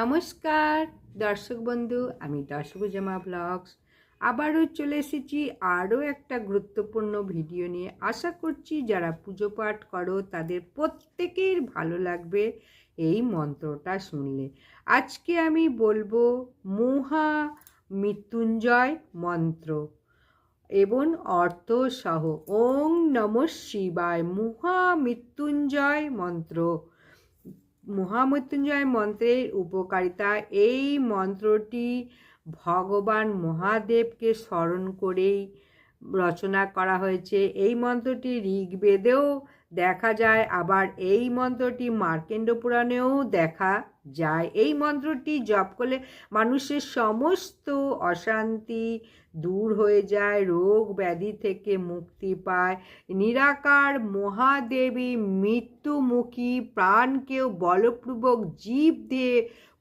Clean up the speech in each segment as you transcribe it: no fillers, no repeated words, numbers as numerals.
নমস্কার দর্শক বন্ধু, আমি দর্শকুজামা ব্লগস আবারও চলে এসেছি আরও একটা গুরুত্বপূর্ণ ভিডিও নিয়ে। আশা করছি যারা পুজো পাঠ করো তাদের প্রত্যেকের ভালো লাগবে এই মন্ত্রটা শুনলে। আজকে আমি বলবো মহা মৃত্যুঞ্জয় মন্ত্র এবং অর্থ সহ। ওং নমঃ শিবায় মহা মৃত্যুঞ্জয় মন্ত্র। মহামৃত্যুঞ্জয় মন্ত্রের উপকারিতা। এই মন্ত্রটি ভগবান মহাদেবকে স্মরণ করেই রচনা করা হয়েছে। এই মন্ত্রটি ঋগ্বেদেও দেখা যায়, আবার এই মন্ত্রটি মার্কণ্ড পুরাণেও দেখা যায়। এই মন্ত্রটি জপ করলে মানুষের সমস্ত অশান্তি দূর হয়ে যায়, রোগ ব্যাধি থেকে মুক্তি পায়। নিরাকার মহাদেবী মৃত্যুমুখী প্রাণকেও বলপূর্বক জীব দিয়ে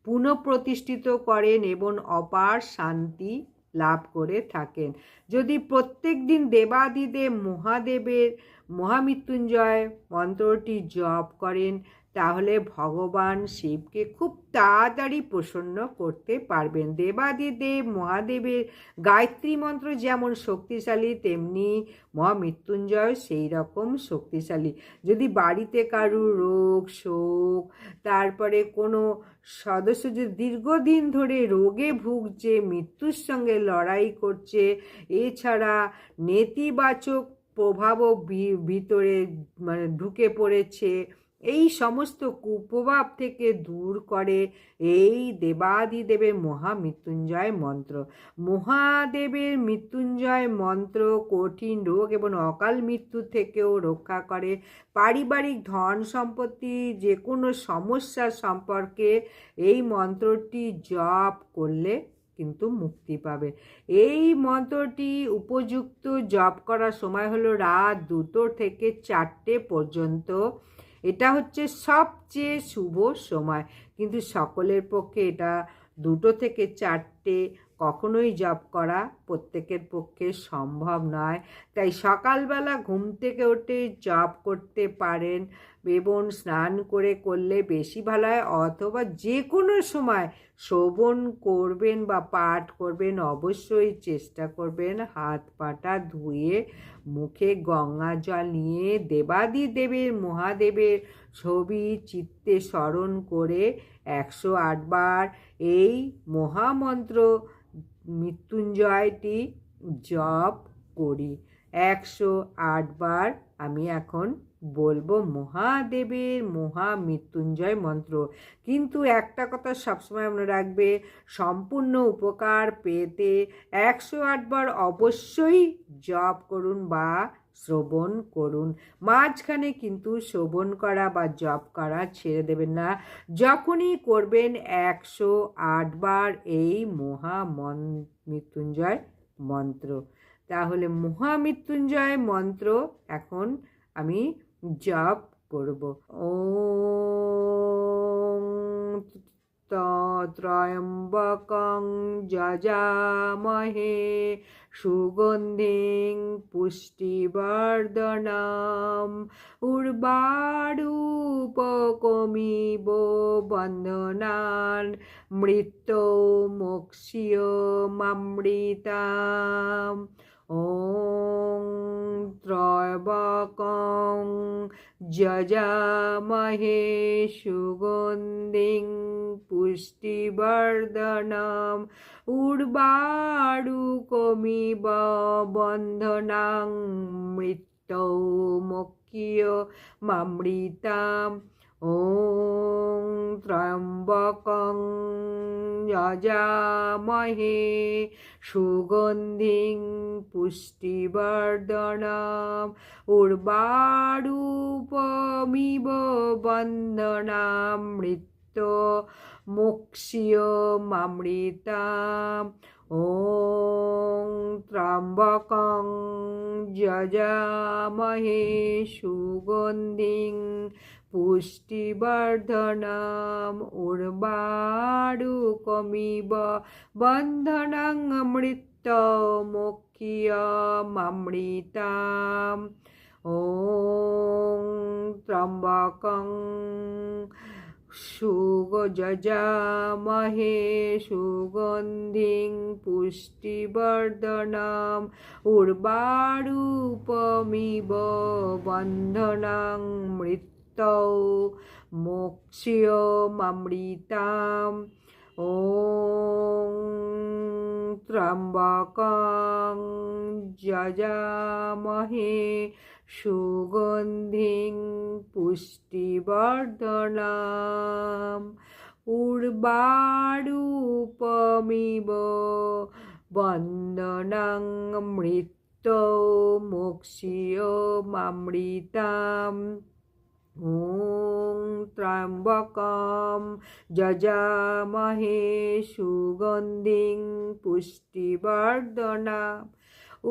পুনঃপ্রতিষ্ঠিত করেন এবং অপার শান্তি লাভ করে থাকেন। যদি প্রত্যেক দিন দেবাদিদেব মহাদেবের মহামৃত্যুঞ্জয় মন্ত্রটি জপ করেন তাহলে ভগবান শিবকে খুব তাড়াতাড়ি প্রসন্ন করতে পারবেন। দেবাদিদেব মহাদেবের গায়ত্রী মন্ত্র যেমন শক্তিশালী, তেমনি মহামৃত্যুঞ্জয় সেই রকম শক্তিশালী। যদি বাড়িতে কারুর রোগ শোক, তারপরে কোনো সদস্য যদি দীর্ঘদিন ধরে রোগে ভুগছে, মৃত্যুর সঙ্গে লড়াই করছে, এছাড়া নেতিবাচক প্রভাবও ভিতরে ঢুকে পড়েছে, এই সমস্ত কুপ্রভাব থেকে দূর করে এই দেবাদিদেবের মহামৃত্যুঞ্জয় মন্ত্র। মহাদেবের মৃত্যুঞ্জয় মন্ত্র কঠিন রোগ এবং অকাল মৃত্যু থেকেও রক্ষা করে। পারিবারিক ধন সম্পত্তি যে কোনো সমস্যা সম্পর্কে এই মন্ত্রটি জপ করলে কিন্তু মুক্তি পাবে। এই মন্ত্রটি উপযুক্ত জপ করার সময় হলো রাত 2টো থেকে 4টে পর্যন্ত। এটা হচ্ছে সবচেয়ে শুভ সময়, কিন্তু সকলের পক্ষে এটা 2টো থেকে 4টে কখনোই জপ করা প্রত্যেকের পক্ষে সম্ভব নয়। তাই সকালবেলা ঘুম থেকে উঠে জপ করতে পারেন এবং স্নান করে করলে বেশি ভালো হয়, অথবা যে কোনো সময় শ্রবণ করবেন বা পাঠ করবেন অবশ্যই চেষ্টা করবেন হাত পাটা ধুয়ে মুখে গঙ্গা জল নিয়ে দেবাদিদেবের মহাদেবের ছবি চিত্তে স্মরণ করে 108 বার এই মহামন্ত্র মৃত্যুঞ্জয়টি জপ করি। 108 বার আমি এখন বলবো মহাদেবের মহামৃত্যুঞ্জয় মন্ত্র। কিন্তু একটা কথা সবসময় মনে রাখবে, সম্পূর্ণ উপকার পেতে 108 বার অবশ্যই জপ করুন বা শ্রবণ করুন। মাঝখানে কিন্তু শ্রবণ করা বা জপ করা ছেড়ে দেবেন না। যখনই করবেন 108 বার এই মৃত্যুঞ্জয় মন্ত্র। তাহলে মহামৃত্যুঞ্জয় মন্ত্র এখন আমি জপ করব। ওম ত্রয়ম্বকং যজামহে সুগন্ধিং পুষ্টিবর্ধনম উর্বারুপকমিব বন্ধনান মৃত্যুমোক্ষ্যমামৃতাম। ওং ত্রয়ম্বকং যজামহে সুগন্ধিং পুষ্টিবর্ধনম উর্বারুকমিব বন্ধনাং মৃত্যুমোক্ষ্যমামৃতাম। ওং ত্রয়ম্বকং যজামহে সুগন্ধিং পুষ্টিবর্ধনম উর্বারুকমিব বন্ধনাম মৃত্যুমোক্ষ্যমামৃতাম। ওং ত্রয়ম্বকং যজামহে সুগন্ধিং পুষ্টিবর্ধনম উর্বারুকমিব বন্ধনাং মৃত্যুমোক্ষ্যমামৃতাম। ওং ত্রয়ম্বকং যজামহে সুগন্ধিং পুষ্টিবর্ধনম উর্বারুপমিব বন্ধনং মৃত্যৌ মোক্ষ্যমৃতাম। ওং ত্র্যম্বকং যজামহে সুগন্ধিং পুষ্টিবর্ধনম উর্বারুপমিব বন্ধনং মৃত্যৌ মোক্ষ্যমৃতাম। ওং ত্র্যম্বকম যজামহে সুগন্ধিং পুষ্টিবর্ধনম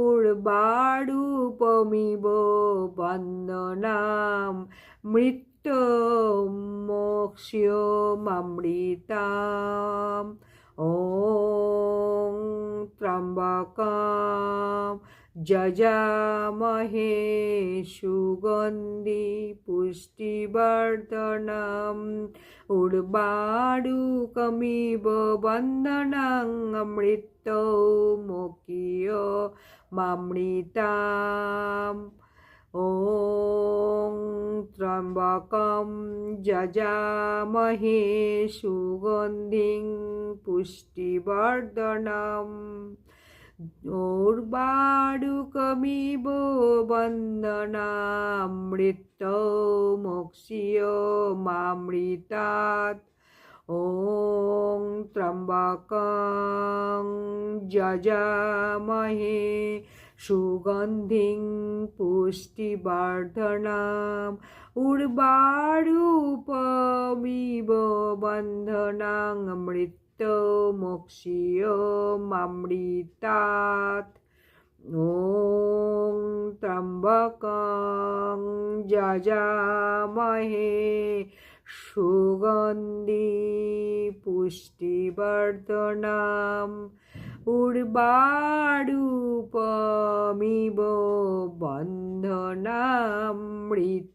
উর্বারুপমিব বন্ধনম মৃত্যুমোক্ষ্যমৃতাম। ওং ত্র্যম্বকম যজামহে সুগন্ধি পুষ্টিবর্ধনম উর্বারুকমিব বন্ধনং মৃত্যুমোক্ষ্যমৃতাম। ওং ত্র্যম্বকম যজামহে সুগন্ধিং পুষ্টিবর্ধনম উর্বারুকমিব বন্ধনম মৃত্যুমোক্ষ্যমৃতাৎ। ওং ত্র্যম্বকং যজামহে সুগন্ধিং পুষ্টিবর্ধনম উর্বারুপমিব বন্ধনং মৃত্যুমোক্ষ্যমৃতাৎ। ওং ত্র্যম্বকং যজামহে সুগন্ধি পুষ্টিবর্ধনম উর্বারুপমিব বন্ধনম মৃত্যুমোক্ষ্যমৃতাৎ।